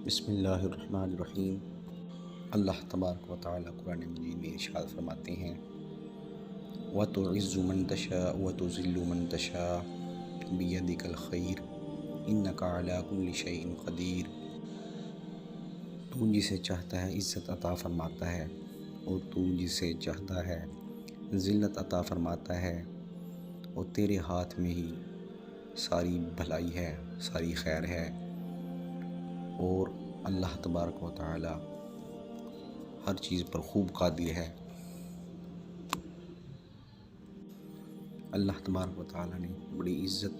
بسم اللہ الرحمن الرحیم۔ اللہ تبارک و تعالیٰ قرآن مجید میں ارشاد فرماتے ہیں وَتُعِزُّ مَن تَشَاءُ وَتُذِلُّ مَن تَشَاءُ بِيَدِكَ الْخَيْرُ إِنَّكَ عَلَىٰ كُلِّ شَيْءٍ قَدِيرٌ۔ تو جسے چاہتا ہے عزت عطا فرماتا ہے اور تو جسے چاہتا ہے ذلت عطا فرماتا ہے، اور تیرے ہاتھ میں ہی ساری بھلائی ہے، ساری خیر ہے، اور اللہ تبارک و تعالی ہر چیز پر خوب قادر ہے۔ اللہ تبارک و تعالی نے بڑی عزت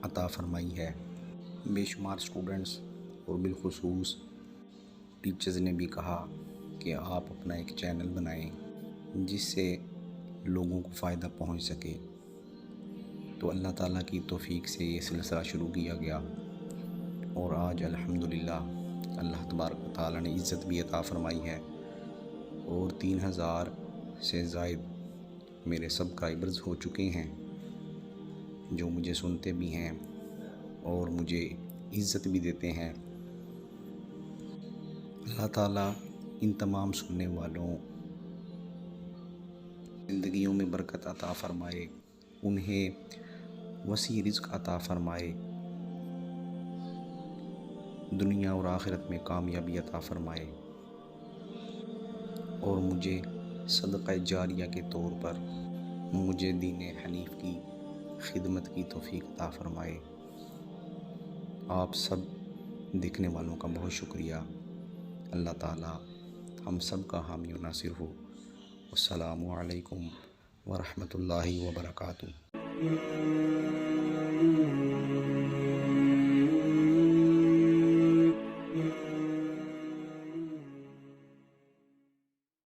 عطا فرمائی ہے۔ بے شمار سٹوڈنٹس اور بالخصوص ٹیچرز نے بھی کہا کہ آپ اپنا ایک چینل بنائیں جس سے لوگوں کو فائدہ پہنچ سکے، تو اللہ تعالیٰ کی توفیق سے یہ سلسلہ شروع کیا گیا، اور آج الحمدللہ اللہ تبارک و تعالیٰ نے عزت بھی عطا فرمائی ہے، اور 3000 سے زائد میرے سبسکرائبرز ہو چکے ہیں جو مجھے سنتے بھی ہیں اور مجھے عزت بھی دیتے ہیں۔ اللہ تعالیٰ ان تمام سننے والوں زندگیوں میں برکت عطا فرمائے، انہیں وسیع رزق عطا فرمائے، دنیا اور آخرت میں کامیابی عطا فرمائے، اور مجھے صدقہ جاریہ کے طور پر مجھے دین حنیف کی خدمت کی توفیق عطا فرمائے۔ آپ سب دیکھنے والوں کا بہت شکریہ۔ اللہ تعالیٰ ہم سب کا حامی و ناصر ہو۔ السلام علیکم ورحمۃ اللہ وبرکاتہ۔